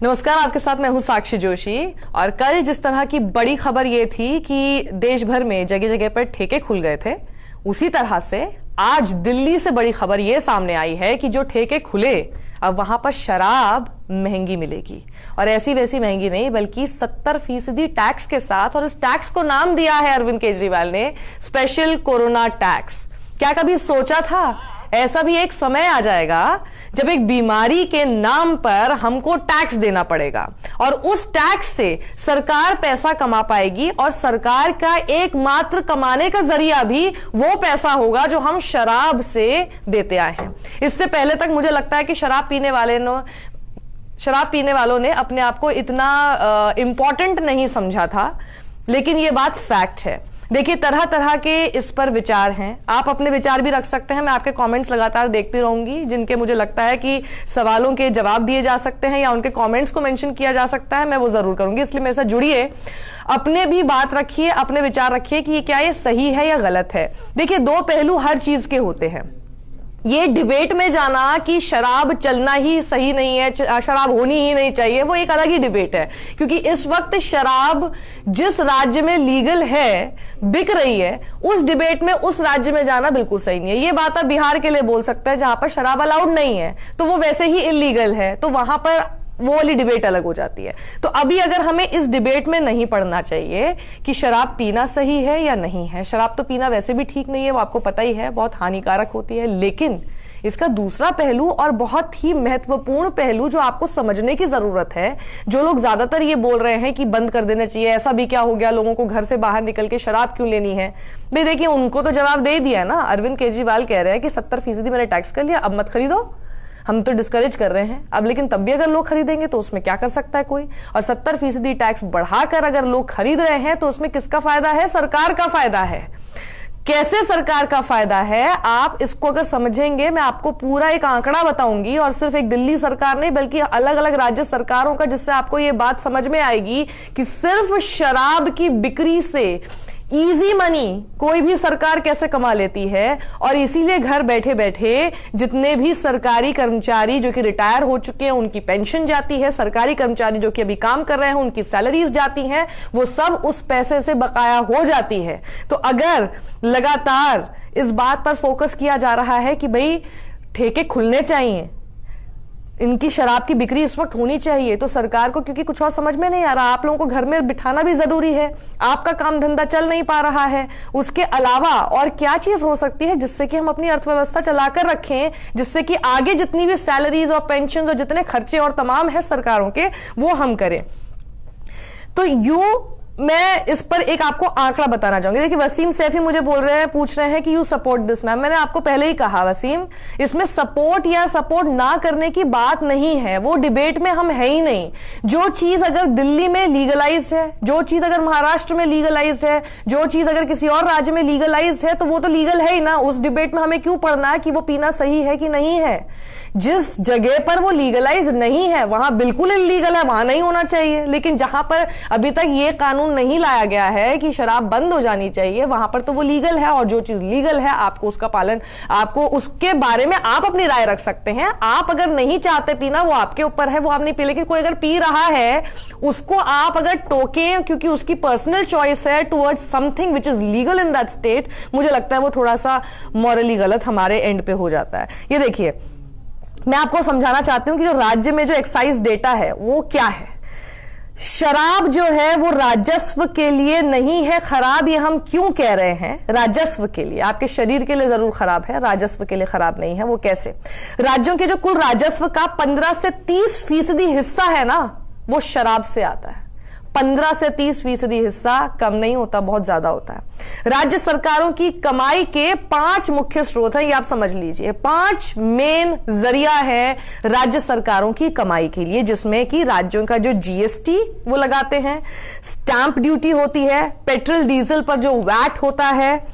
नमस्कार, आपके साथ मैं हूं साक्षी जोशी। और कल जिस तरह की बड़ी खबर ये थी कि देश भर में जगह जगह पर ठेके खुल गए थे, उसी तरह से आज दिल्ली से बड़ी खबर ये सामने आई है कि जो ठेके खुले अब वहां पर शराब महंगी मिलेगी। और ऐसी वैसी महंगी नहीं, बल्कि 70% टैक्स के साथ। और इस टैक्स को नाम दिया है अरविंद केजरीवाल ने स्पेशल कोरोना टैक्स। क्या कभी सोचा था ऐसा भी एक समय आ जाएगा जब एक बीमारी के नाम पर हमको टैक्स देना पड़ेगा और उस टैक्स से सरकार पैसा कमा पाएगी और सरकार का एकमात्र कमाने का जरिया भी वो पैसा होगा जो हम शराब से देते आए हैं। इससे पहले तक मुझे लगता है कि शराब पीने वालों ने अपने आप को इतना इंपॉर्टेंट नहीं समझा था, लेकिन ये बात फैक्ट है। देखिए, तरह तरह के इस पर विचार हैं। आप अपने विचार भी रख सकते हैं। मैं आपके कमेंट्स लगातार देखती रहूंगी, जिनके मुझे लगता है कि सवालों के जवाब दिए जा सकते हैं या उनके कमेंट्स को मेंशन किया जा सकता है, मैं वो जरूर करूंगी। इसलिए मेरे साथ जुड़िए, अपने भी बात रखिए, अपने विचार रखिए कि क्या ये सही है या गलत है। देखिए, दो पहलू हर चीज के होते हैं। ये डिबेट में जाना कि शराब चलना ही सही नहीं है, शराब होनी ही नहीं चाहिए, वो एक अलग ही डिबेट है। क्योंकि इस वक्त शराब जिस राज्य में लीगल है, बिक रही है, उस डिबेट में उस राज्य में जाना बिल्कुल सही नहीं है। ये बात आप बिहार के लिए बोल सकते हैं जहां पर शराब अलाउड नहीं है, तो वो वैसे ही इलीगल है, तो वहां पर वो वाली डिबेट अलग हो जाती है। तो अभी अगर हमें इस डिबेट में नहीं पड़ना चाहिए कि शराब पीना सही है या नहीं है। शराब तो पीना वैसे भी ठीक नहीं है, वो आपको पता ही है, बहुत हानिकारक होती है। लेकिन इसका दूसरा पहलू और बहुत ही महत्वपूर्ण पहलू जो आपको समझने की जरूरत है, जो लोग ज्यादातर ये बोल रहे हैं कि बंद कर देना चाहिए, ऐसा भी क्या हो गया, लोगों को घर से बाहर निकल के शराब क्यों लेनी है। भाई देखिए, उनको तो जवाब दे दिया ना। अरविंद केजरीवाल कह रहे हैं कि 70% मैंने टैक्स कर लिया, अब मत खरीदो। हम तो डिस्करेज कर रहे हैं अब, लेकिन तब भी अगर लोग खरीदेंगे तो उसमें क्या कर सकता है कोई। और 70% टैक्स बढ़ाकर अगर लोग खरीद रहे हैं तो उसमें किसका फायदा है? सरकार का फायदा है। कैसे सरकार का फायदा है, आप इसको अगर समझेंगे, मैं आपको पूरा एक आंकड़ा बताऊंगी, और सिर्फ एक दिल्ली सरकार नहीं बल्कि अलग अलग राज्य सरकारों का, जिससे आपको यह बात समझ में आएगी कि सिर्फ शराब की बिक्री से इजी मनी कोई भी सरकार कैसे कमा लेती है। और इसीलिए घर बैठे बैठे जितने भी सरकारी कर्मचारी जो कि रिटायर हो चुके हैं उनकी पेंशन जाती है, सरकारी कर्मचारी जो कि अभी काम कर रहे हैं उनकी सैलरीज जाती हैं, वो सब उस पैसे से बकाया हो जाती है। तो अगर लगातार इस बात पर फोकस किया जा रहा है कि भाई ठेके खुलने चाहिए, इनकी शराब की बिक्री इस वक्त होनी चाहिए, तो सरकार को क्योंकि कुछ और समझ में नहीं आ रहा, आप लोगों को घर में बिठाना भी जरूरी है, आपका काम धंधा चल नहीं पा रहा है, उसके अलावा और क्या चीज हो सकती है जिससे कि हम अपनी अर्थव्यवस्था चलाकर रखें, जिससे कि आगे जितनी भी सैलरीज और पेंशन और जितने खर्चे और तमाम है सरकारों के, वो हम करें। तो मैं इस पर एक आपको आंकड़ा बताना चाहूंगी। देखिए, वसीम सैफी मुझे बोल रहे हैं, पूछ रहे हैं कि यू सपोर्ट दिस मैम। मैंने आपको पहले ही कहा वसीम, इसमें सपोर्ट या सपोर्ट ना करने की बात नहीं है, वो डिबेट में हम है ही नहीं। जो चीज अगर दिल्ली में लीगलाइज्ड है, जो चीज अगर महाराष्ट्र में लीगलाइज्ड है, जो चीज अगर किसी और राज्य में लीगलाइज्ड है, तो वो तो लीगल है ही ना। उस डिबेट में हमें क्यों पढ़ना है कि वो पीना सही है कि नहीं है। जिस जगह पर वो लीगलाइज नहीं है वहां बिल्कुल इलीगल है, वहां नहीं होना चाहिए। लेकिन जहां पर अभी तक ये कानून नहीं लाया गया है कि शराब बंद हो जानी चाहिए, वहां पर तो वो लीगल है। और जो चीज लीगल है आपको उसका पालन, आपको उसके बारे में आप अपनी राय रख सकते हैं। आप अगर नहीं चाहते पीना, वो आपके ऊपर है, वो आप नहीं पी। लेकिन कोई अगर पी रहा है, उसको आप अगर टोकें क्योंकि उसकी पर्सनल चॉइस है towards something which is legal in that state, मुझे लगता है वो थोड़ा सा मॉरली गलत हमारे एंड पे हो जाता है। ये देखिए, मैं आपको समझाना चाहती हूं कि जो राज्य में जो एक्साइज डेटा है वो क्या है। शराब जो है वो राजस्व के लिए नहीं है खराब। ये हम क्यों कह रहे हैं? राजस्व के लिए, आपके शरीर के लिए जरूर खराब है, राजस्व के लिए खराब नहीं है। वो कैसे? राज्यों के जो कुल राजस्व का 15 से 30% हिस्सा है ना, वो शराब से आता है। 15 से 30% हिस्सा कम नहीं होता, बहुत ज्यादा होता है। राज्य सरकारों की कमाई के 5 मुख्य स्रोत हैं, ये आप समझ लीजिए। 5 मेन जरिया है राज्य सरकारों की कमाई के लिए, जिसमें कि राज्यों का जो जीएसटी वो लगाते हैं, स्टैंप ड्यूटी होती है, पेट्रोल डीजल पर जो वैट होता है,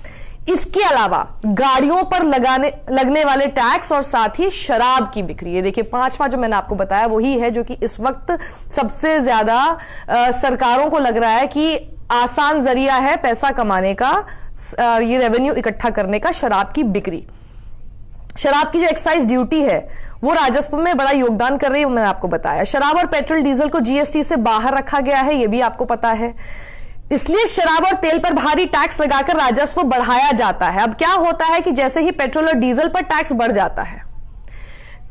इसके अलावा गाड़ियों पर लगने वाले टैक्स और साथ ही शराब की बिक्री। ये देखिए, 5वां जो मैंने आपको बताया वही है जो कि इस वक्त सबसे ज्यादा सरकारों को लग रहा है कि आसान जरिया है पैसा कमाने का, ये रेवेन्यू इकट्ठा करने का, शराब की बिक्री। शराब की जो एक्साइज ड्यूटी है वो राजस्व में बड़ा योगदान कर रही है, मैंने आपको बताया। शराब और पेट्रोल डीजल को जीएसटी से बाहर रखा गया है, ये भी आपको पता है। इसलिए शराब और तेल पर भारी टैक्स लगाकर राजस्व बढ़ाया जाता है। अब क्या होता है कि जैसे ही पेट्रोल और डीजल पर टैक्स बढ़ जाता है,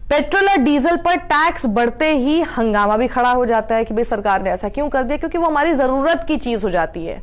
पेट्रोल और डीजल पर टैक्स बढ़ते ही हंगामा भी खड़ा हो जाता है कि भाई सरकार ने ऐसा क्यों कर दिया, क्योंकि वो हमारी जरूरत की चीज हो जाती है।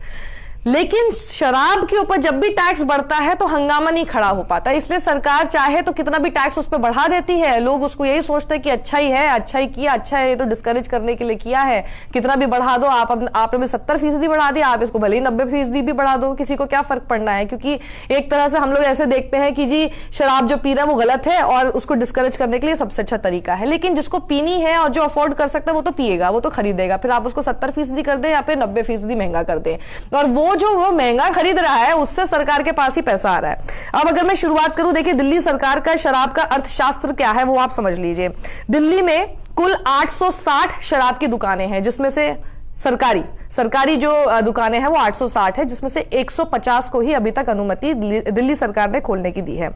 लेकिन शराब के ऊपर जब भी टैक्स बढ़ता है तो हंगामा नहीं खड़ा हो पाता, इसलिए सरकार चाहे तो कितना भी टैक्स उस पर बढ़ा देती है। लोग उसको यही सोचते हैं कि अच्छा ही है, अच्छा ही किया, अच्छा है, ये तो डिस्करेज करने के लिए किया है, कितना भी बढ़ा दो। आपने भी 70% बढ़ा दिया, आप इसको भले ही 90% भी बढ़ा दो, किसी को क्या फर्क पड़ना है। क्योंकि एक तरह से हम लोग ऐसे देखते हैं कि जी शराब जो पी रहा है वो गलत है और उसको डिस्करेज करने के लिए सबसे अच्छा तरीका है। लेकिन जिसको पीनी है और जो अफोर्ड कर सकता है वो तो पिएगा, वो तो खरीदेगा, फिर आप उसको 70% कर दे या फिर 90% महंगा कर दे, और वो महंगा खरीद रहा है उससे सरकार के पास ही पैसा आ रहा है। अब अगर मैं शुरुआत करूं, देखिए दिल्ली सरकार का शराब का अर्थशास्त्र क्या है वो आप समझ लीजिए। दिल्ली में कुल 860 शराब की दुकानें हैं, जिसमें से सरकारी जो दुकानें हैं वो 860 है, जिसमें से 150 को ही अभी तक अनुमति दिल्ली सरकार ने खोलने की दी है।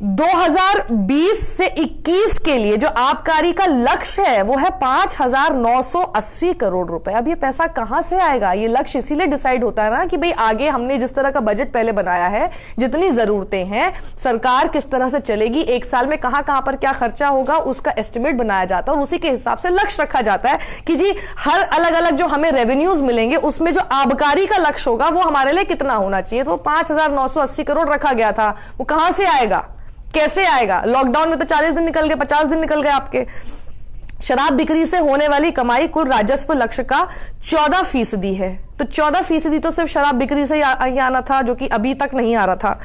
2020 से 21 के लिए जो आबकारी का लक्ष्य है वो है 5,980 करोड़ रुपए। अब ये पैसा कहां से आएगा? ये लक्ष्य इसीलिए डिसाइड होता है ना कि भाई आगे हमने जिस तरह का बजट पहले बनाया है, जितनी जरूरतें हैं, सरकार किस तरह से चलेगी, एक साल में कहां कहां पर क्या खर्चा होगा, उसका एस्टिमेट बनाया जाता है और उसी के हिसाब से लक्ष्य रखा जाता है कि जी हर अलग अलग जो हमें रेवेन्यूज मिलेंगे उसमें जो आबकारी का लक्ष्य होगा वो हमारे लिए कितना होना चाहिए। तो 5,980 करोड़ रखा गया था, वो कहां से आएगा, कैसे आएगा? लॉकडाउन में तो 40 दिन निकल गए, 50 दिन निकल गए आपके। शराब बिक्री से होने वाली कमाई कुल राजस्व लक्ष्य का 14% है। तो 14% तो सिर्फ शराब बिक्री से ही आना था, जो कि अभी तक नहीं आ रहा था।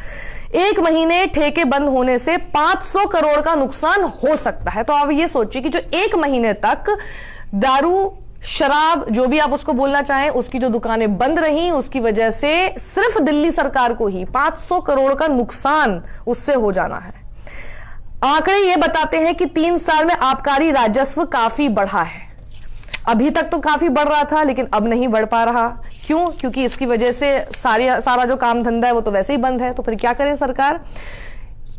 एक महीने ठेके बंद होने से 500 करोड़ का नुकसान हो सकता है। तो आप ये सोचिए कि जो एक महीने तक दारू, शराब, जो भी आप उसको बोलना चाहें, उसकी जो दुकानें बंद रही, उसकी वजह से सिर्फ दिल्ली सरकार को ही 500 करोड़ का नुकसान उससे हो जाना है। आंकड़े ये बताते हैं कि 3 साल में आबकारी राजस्व काफी बढ़ा है। अभी तक तो काफी बढ़ रहा था लेकिन अब नहीं बढ़ पा रहा। क्यों? क्योंकि इसकी वजह से सारा जो काम धंधा है वो तो वैसे ही बंद है। तो फिर क्या करें सरकार?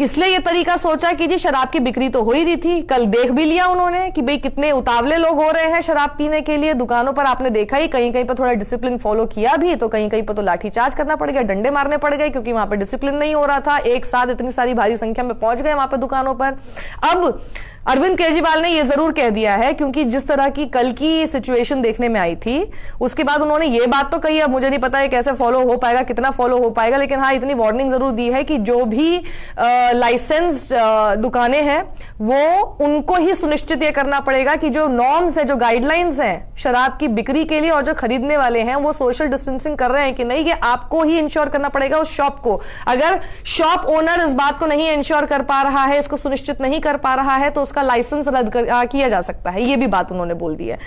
इसलिए ये तरीका सोचा कि जी शराब की बिक्री तो हो ही रही थी, कल देख भी लिया उन्होंने कि भाई कितने उतावले लोग हो रहे हैं शराब पीने के लिए। दुकानों पर आपने देखा ही, कहीं कहीं पर थोड़ा डिसिप्लिन फॉलो किया भी, तो कहीं कहीं पर तो लाठीचार्ज करना पड़ गया, डंडे मारने पड़ गए, क्योंकि वहां पर डिसिप्लिन नहीं हो रहा था। एक साथ इतनी सारी भारी संख्या में पहुंच गए वहां पर दुकानों पर। अब अरविंद केजरीवाल ने यह जरूर कह दिया है, क्योंकि जिस तरह की कल की सिचुएशन देखने में आई थी उसके बाद उन्होंने ये बात तो कही, अब मुझे नहीं पता है कैसे फॉलो हो पाएगा, कितना फॉलो हो पाएगा, लेकिन हाँ इतनी वार्निंग जरूर दी है कि जो भी लाइसेंस दुकानें हैं वो उनको ही सुनिश्चित ये करना पड़ेगा कि जो नॉर्म्स है, जो गाइडलाइंस हैं शराब की बिक्री के लिए और जो खरीदने वाले हैं वो सोशल डिस्टेंसिंग कर रहे हैं कि नहीं, ये आपको ही इंश्योर करना पड़ेगा उस शॉप को। अगर शॉप ओनर इस बात को नहीं इंश्योर कर पा रहा है, इसको सुनिश्चित नहीं कर पा रहा है, तो उसका लाइसेंस रद्द किया जा सकता है। ये भी बात उन्होंने बोल दी है।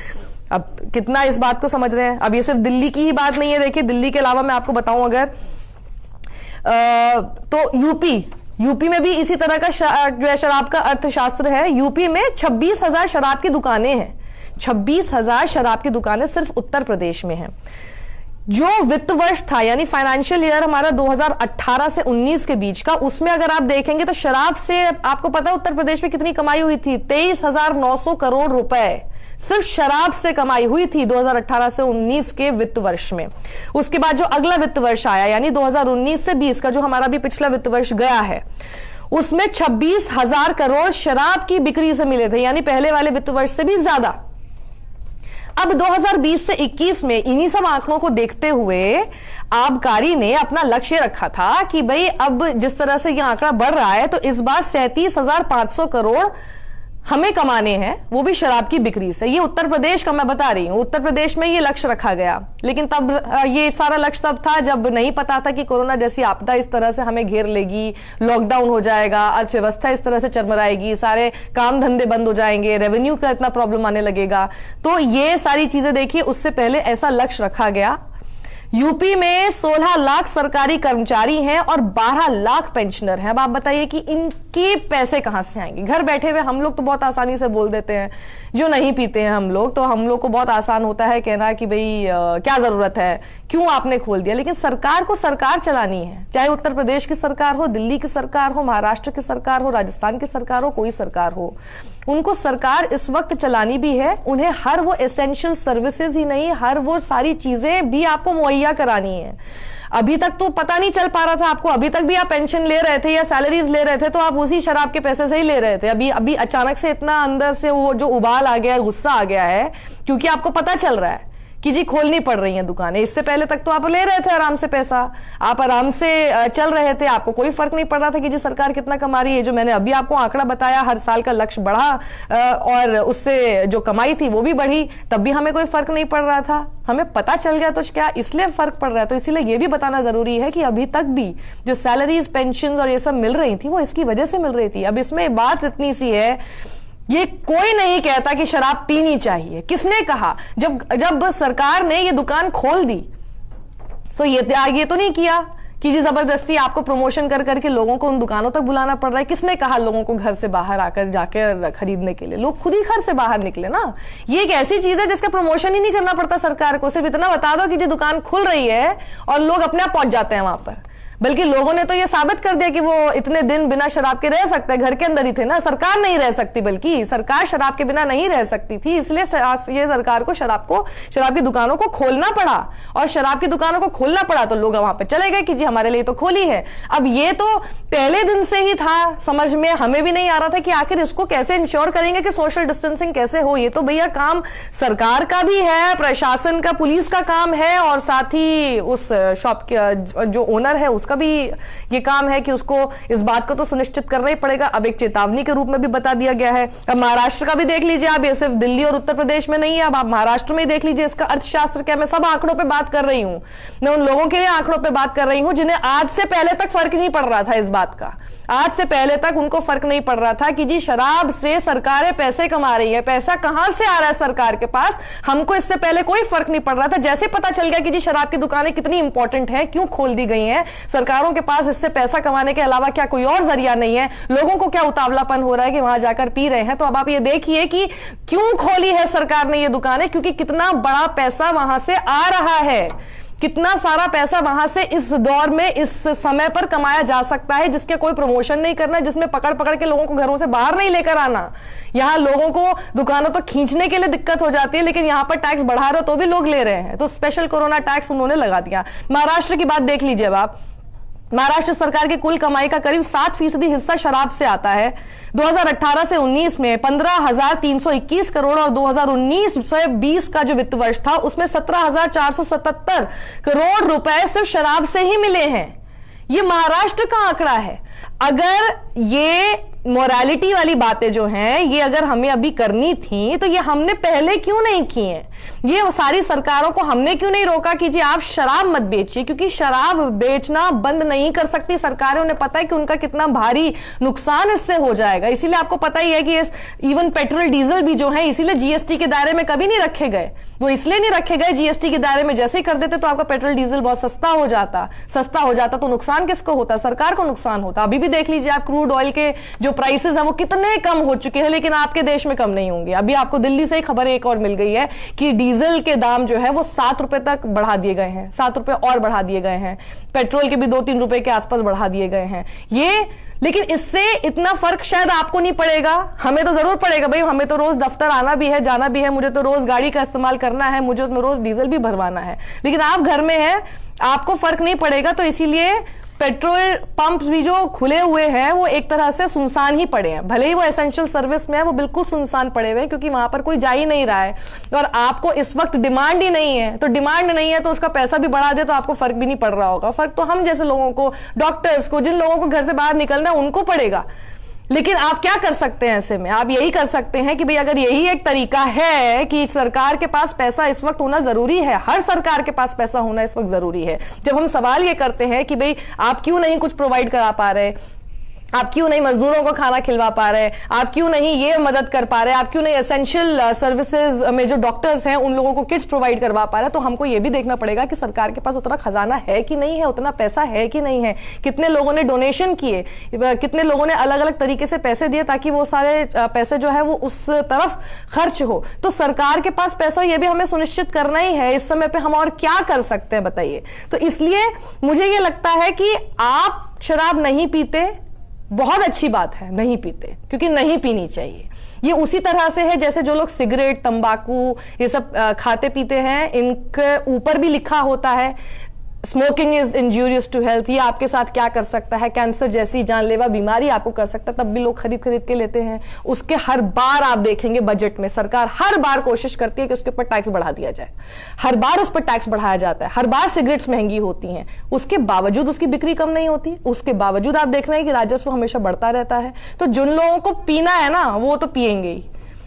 अब कितना इस बात को समझ रहे हैं? अब ये सिर्फ दिल्ली की ही बात नहीं है। देखिए दिल्ली के अलावा मैं आपको बताऊं अगर तो यूपी में भी इसी तरह का जो है शराब का अर्थशास्त्र है। यूपी में 26,000 शराब की दुकानें हैं। 26,000 शराब की दुकानें सिर्फ उत्तर प्रदेश में हैं। जो वित्त वर्ष था यानी फाइनेंशियल ईयर हमारा 2018 से 19 के बीच का, उसमें अगर आप देखेंगे तो शराब से आपको पता है उत्तर प्रदेश में कितनी कमाई हुई थी? 23,900 करोड़ रुपए सिर्फ शराब से कमाई हुई थी 2018 से 19 के वित्त वर्ष में। उसके बाद जो अगला वित्त वर्ष आया यानी 2019 से 20 का जो हमारा भी पिछला वित्त वर्ष गया है, उसमें 26,000 करोड़ शराब की बिक्री से मिले थे, यानी पहले वाले वित्त वर्ष से भी ज्यादा। अब 2020 से 21 में इन्हीं सब आंकड़ों को देखते हुए आबकारी ने अपना लक्ष्य रखा था कि भाई अब जिस तरह से यह आंकड़ा बढ़ रहा है तो इस बार 37,500 करोड़ हमें कमाने हैं, वो भी शराब की बिक्री से। ये उत्तर प्रदेश का मैं बता रही हूं, उत्तर प्रदेश में ये लक्ष्य रखा गया। लेकिन तब ये सारा लक्ष्य तब था जब नहीं पता था कि कोरोना जैसी आपदा इस तरह से हमें घेर लेगी, लॉकडाउन हो जाएगा, अर्थव्यवस्था इस तरह से चरमराएगी, सारे काम धंधे बंद हो जाएंगे, रेवेन्यू का इतना प्रॉब्लम आने लगेगा। तो ये सारी चीजें देखिए, उससे पहले ऐसा लक्ष्य रखा गया यूपी में 16 लाख सरकारी कर्मचारी हैं और 12 लाख पेंशनर हैं। अब आप बताइए कि इनके पैसे कहां से आएंगे? घर बैठे हुए हम लोग तो बहुत आसानी से बोल देते हैं, जो नहीं पीते हैं हम लोग, तो हम लोग को बहुत आसान होता है कहना कि भाई क्या जरूरत है, क्यों आपने खोल दिया। लेकिन सरकार को सरकार चलानी है, चाहे उत्तर प्रदेश की सरकार हो, दिल्ली की सरकार हो, महाराष्ट्र की सरकार हो, राजस्थान की सरकार हो, कोई सरकार हो, उनको सरकार इस वक्त चलानी भी है। उन्हें हर वो एसेंशियल सर्विसेज ही नहीं, हर वो सारी चीजें भी आपको मुहैया करानी है। अभी तक तो पता नहीं चल पा रहा था आपको, अभी तक भी आप पेंशन ले रहे थे या सैलरीज ले रहे थे तो आप उसी शराब के पैसे से ही ले रहे थे। अभी अचानक से इतना अंदर से वो जो उबाल आ गया है, गुस्सा आ गया है, क्योंकि आपको पता चल रहा है कि जी खोलनी पड़ रही हैं दुकानें। इससे पहले तक तो आप ले रहे थे आराम से पैसा, आप आराम से चल रहे थे, आपको कोई फर्क नहीं पड़ रहा था कि जी सरकार कितना कमा रही है। जो मैंने अभी आपको आंकड़ा बताया, हर साल का लक्ष्य बढ़ा और उससे जो कमाई थी वो भी बढ़ी, तब भी हमें कोई फर्क नहीं पड़ रहा था। हमें पता चल गया तो क्या इसलिए फर्क पड़ रहा है? तो इसीलिए ये भी बताना जरूरी है कि अभी तक भी जो सैलरीज, पेंशन और ये सब मिल रही थी वो इसकी वजह से मिल रही थी। अब इसमें बात इतनी सी है, ये कोई नहीं कहता कि शराब पीनी चाहिए। किसने कहा? जब सरकार ने ये दुकान खोल दी तो ये तो नहीं किया कि जी जबरदस्ती आपको प्रमोशन कर करके लोगों को उन दुकानों तक बुलाना पड़ रहा है। किसने कहा लोगों को घर से बाहर आकर जाकर खरीदने के लिए? लोग खुद ही घर से बाहर निकले ना। ये एक ऐसी चीज है जिसका प्रमोशन ही नहीं करना पड़ता सरकार को, सिर्फ इतना बता दो कि जी दुकान खुल रही है और लोग अपने आप पहुंच जाते हैं वहां पर। बल्कि लोगों ने तो ये साबित कर दिया कि वो इतने दिन बिना शराब के रह सकते हैं, घर के अंदर ही थे ना। सरकार नहीं रह सकती, बल्कि सरकार शराब के बिना नहीं रह सकती थी, इसलिए ये सरकार को शराब की दुकानों को खोलना पड़ा। और शराब की दुकानों को खोलना पड़ा तो लोग वहां पे चले गए कि जी हमारे लिए तो खोली है। अब ये तो पहले दिन से ही था समझ में, हमें भी नहीं आ रहा था कि आखिर इसको कैसे इंश्योर करेंगे कि सोशल डिस्टेंसिंग कैसे हो। ये तो भैया काम सरकार का भी है, प्रशासन का, पुलिस का काम है, और साथ ही उस शॉप के जो ओनर है उसका भी ये काम है कि उसको इस बात को तो सुनिश्चित करना ही पड़ेगा। अब एक चेतावनी के रूप में भी बता दिया गया है। अब महाराष्ट्र का भी देख लीजिए आप, ये सिर्फ दिल्ली और उत्तर प्रदेश में नहीं है, अब आप महाराष्ट्र में ही देख लीजिए इसका अर्थशास्त्र क्या। मैं सब आंकड़ों पे बात कर रही हूं, मैं उन लोगों के लिए आंकड़ों पे बात कर रही हूं जिन्हें आज से पहले तक फर्क नहीं पड़ रहा था इस बात का। आज से पहले तक उनको फर्क नहीं पड़ रहा था कि जी शराब से सरकारें पैसे कमा रही है, पैसा कहां से आ रहा है सरकार के पास, हमको इससे पहले कोई फर्क नहीं पड़ रहा था। जैसे पता चल गया कि जी शराब की दुकानें कितनी इंपॉर्टेंट हैं, क्यों खोल दी गई हैं, सरकारों के पास इससे पैसा कमाने के अलावा क्या कोई और जरिया नहीं है, लोगों को क्या उतावलापन हो रहा है कि वहां जाकर पी रहे हैं। तो अब आप ये देखिए कि क्यों खोली है सरकार ने ये दुकानें, क्योंकि कितना बड़ा पैसा वहां से आ रहा है, कितना सारा पैसा वहां से इस दौर में इस समय पर कमाया जा सकता है, जिसके कोई प्रमोशन नहीं करना, जिसमें पकड़ पकड़ के लोगों को घरों से बाहर नहीं लेकर आना। यहां लोगों को दुकानों तो खींचने के लिए दिक्कत हो जाती है, लेकिन यहां पर टैक्स बढ़ा रहे हो तो भी लोग ले रहे हैं। तो स्पेशल कोरोना टैक्स उन्होंने लगा दिया। महाराष्ट्र की बात देख लीजिए अब आप, महाराष्ट्र सरकार की कुल कमाई का करीब 7% हिस्सा शराब से आता है। 2018 से 19 में 15,321 करोड़ और 2019 से 20 का जो वित्त वर्ष था उसमें 17,477 करोड़ रुपए सिर्फ शराब से ही मिले हैं। ये महाराष्ट्र का आंकड़ा है। अगर ये मोरालिटी वाली बातें जो हैं ये अगर हमें अभी करनी थी तो ये हमने पहले क्यों नहीं की हैं? ये सारी सरकारों को हमने क्यों नहीं रोका कि जी आप शराब मत बेचिए, क्योंकि शराब बेचना बंद नहीं कर सकती सरकारें। उन्हें पता है कि उनका कितना भारी नुकसान इससे हो जाएगा। इसीलिए आपको पता ही है कि इवन पेट्रोल डीजल भी जो है इसीलिए जीएसटी के दायरे में कभी नहीं रखे गए। वो इसलिए नहीं रखे गए जीएसटी के दायरे में, जैसे ही कर देते तो आपका पेट्रोल डीजल बहुत सस्ता हो जाता तो नुकसान किसको होता? सरकार को नुकसान होता। अभी भी देख लीजिए आप, क्रूड ऑयल के जो प्राइसेस हैं वो कितने कम हो चुके हैं, लेकिन आपके देश में कम नहीं होंगे। अभी आपको दिल्ली से ही खबर एक और मिल गई है कि डीजल के दाम जो है वो 7 रुपए तक बढ़ा दिए गए हैं, 7 रुपए और बढ़ा दिए गए हैं। पेट्रोल के भी 2-3 रुपए के आसपास बढ़ा दिए गए हैं। लेकिन इससे इतना फर्क शायद आपको नहीं पड़ेगा, हमें तो जरूर पड़ेगा। भाई हमें तो रोज दफ्तर आना भी है, जाना भी है, मुझे तो रोज गाड़ी का इस्तेमाल करना है, मुझे उसमें रोज डीजल भी भरवाना है। लेकिन आप घर में हैं, आपको फर्क नहीं पड़ेगा। तो इसीलिए पेट्रोल पंप भी जो खुले हुए हैं वो एक तरह से सुनसान ही पड़े हैं। भले ही वो एसेंशियल सर्विस में है, वो बिल्कुल सुनसान पड़े हुए हैं, क्योंकि वहां पर कोई जा ही नहीं रहा है और आपको इस वक्त डिमांड ही नहीं है। तो डिमांड नहीं है तो उसका पैसा भी बढ़ा दे तो आपको फर्क भी नहीं पड़ रहा होगा। फर्क तो हम जैसे लोगों को, डॉक्टर्स को, जिन लोगों को घर से बाहर निकलना है उनको पड़ेगा। लेकिन आप क्या कर सकते हैं ऐसे में? आप यही कर सकते हैं कि भाई अगर यही एक तरीका है कि सरकार के पास पैसा इस वक्त होना जरूरी है, हर सरकार के पास पैसा होना इस वक्त जरूरी है। जब हम सवाल ये करते हैं कि भाई आप क्यों नहीं कुछ प्रोवाइड करा पा रहे, आप क्यों नहीं मजदूरों को खाना खिलवा पा रहे, आप क्यों नहीं ये मदद कर पा रहे, आप क्यों नहीं एसेंशियल सर्विसेज में जो डॉक्टर्स हैं उन लोगों को किट्स प्रोवाइड करवा पा रहे। तो हमको ये भी देखना पड़ेगा कि सरकार के पास उतना खजाना है कि नहीं है, उतना पैसा है कि नहीं है, कितने लोगों ने डोनेशन किए, कितने लोगों ने अलग अलग तरीके से पैसे दिए ताकि वो सारे पैसे जो है वो उस तरफ खर्च हो। तो सरकार के पास पैसा, ये भी हमें सुनिश्चित करना ही है। इस समय पे हम और क्या कर सकते हैं बताइए। तो इसलिए मुझे ये लगता है कि आप शराब नहीं पीते, बहुत अच्छी बात है, नहीं पीते, क्योंकि नहीं पीनी चाहिए। ये उसी तरह से है जैसे जो लोग सिगरेट, तंबाकू ये सब खाते पीते हैं, इनके ऊपर भी लिखा होता है smoking is injurious to health, ये आपके साथ क्या कर सकता है, कैंसर जैसी जानलेवा बीमारी आपको कर सकता है, तब भी लोग खरीद खरीद के लेते हैं। उसके हर बार आप देखेंगे बजट में सरकार हर बार कोशिश करती है कि उसके ऊपर टैक्स बढ़ा दिया जाए, हर बार उस पर टैक्स बढ़ाया जाता है, हर बार सिगरेट्स महंगी होती हैं, उसके बावजूद उसकी बिक्री कम नहीं होती, उसके बावजूद आप देख रहे हैं कि राजस्व हमेशा बढ़ता रहता है। तो जिन लोगों को पीना है ना वो तो पिएंगे ही,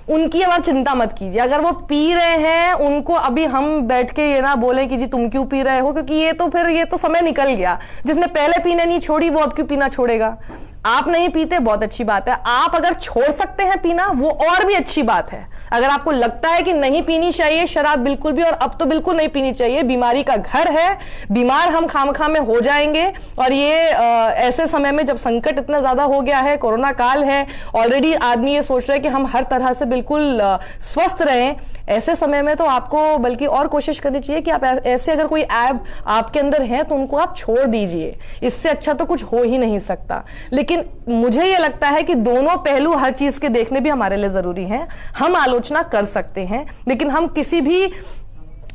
उनकी अब आप चिंता मत कीजिए। अगर वो पी रहे हैं उनको अभी हम बैठ के ये ना बोले कि जी तुम क्यों पी रहे हो, क्योंकि ये तो फिर ये तो समय निकल गया। जिसने पहले पीने नहीं छोड़ी वो अब क्यों पीना छोड़ेगा। आप नहीं पीते, बहुत अच्छी बात है। आप अगर छोड़ सकते हैं पीना वो और भी अच्छी बात है। अगर आपको लगता है कि नहीं पीनी चाहिए शराब बिल्कुल भी, और अब तो बिल्कुल नहीं पीनी चाहिए, बीमारी का घर है, बीमार हम खामखा में हो जाएंगे। और ये ऐसे समय में जब संकट इतना ज्यादा हो गया है, कोरोना काल है, ऑलरेडी आदमी ये सोच रहा है कि हम हर तरह से बिल्कुल स्वस्थ रहें, ऐसे समय में तो आपको बल्कि और कोशिश करनी चाहिए कि आप ऐसे अगर कोई ऐप आपके अंदर है तो उनको आप छोड़ दीजिए। इससे अच्छा तो कुछ हो ही नहीं सकता। लेकिन मुझे ये लगता है कि दोनों पहलू हर चीज के देखने भी हमारे लिए जरूरी हैं। हम आलोचना कर सकते हैं, लेकिन हम किसी भी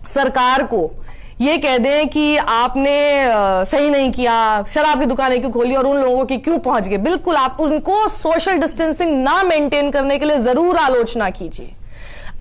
सरकार को ये कह दें कि आपने सही नहीं किया, शराब की दुकानें क्यों खोली और उन लोगों की क्यों पहुंच गए, बिल्कुल आप उनको सोशल डिस्टेंसिंग ना मेंटेन करने के लिए जरूर आलोचना कीजिए।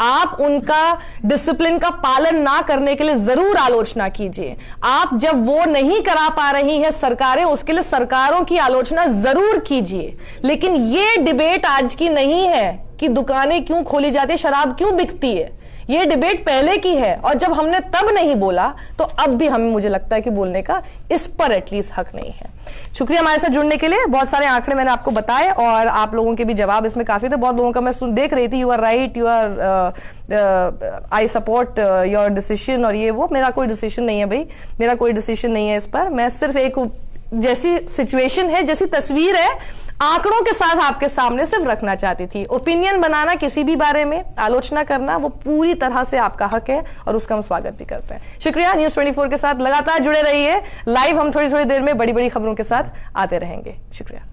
आप उनका डिसिप्लिन का पालन ना करने के लिए जरूर आलोचना कीजिए। आप जब वो नहीं करा पा रही है सरकारें, उसके लिए सरकारों की आलोचना जरूर कीजिए। लेकिन ये डिबेट आज की नहीं है कि दुकानें क्यों खोली जाती है, शराब क्यों बिकती है। ये डिबेट पहले की है, और जब हमने तब नहीं बोला तो अब भी हमें, मुझे लगता है कि बोलने का इस पर एटलीस्ट हक नहीं है। शुक्रिया हमारे साथ जुड़ने के लिए। बहुत सारे आंकड़े मैंने आपको बताए और आप लोगों के भी जवाब इसमें काफी थे। बहुत लोगों का मैं देख रही थी, you are right, you are I support your decision, और ये वो। मेरा कोई डिसीजन नहीं है भाई, मेरा कोई डिसीजन नहीं है इस पर। मैं सिर्फ एक जैसी सिचुएशन है, जैसी तस्वीर है, आंकड़ों के साथ आपके सामने सिर्फ रखना चाहती थी। ओपिनियन बनाना किसी भी बारे में, आलोचना करना, वो पूरी तरह से आपका हक है और उसका हम स्वागत भी करते हैं। शुक्रिया। न्यूज़ 24 के साथ लगातार जुड़े रहिए। लाइव हम थोड़ी थोड़ी देर में बड़ी बड़ी खबरों के साथ आते रहेंगे। शुक्रिया।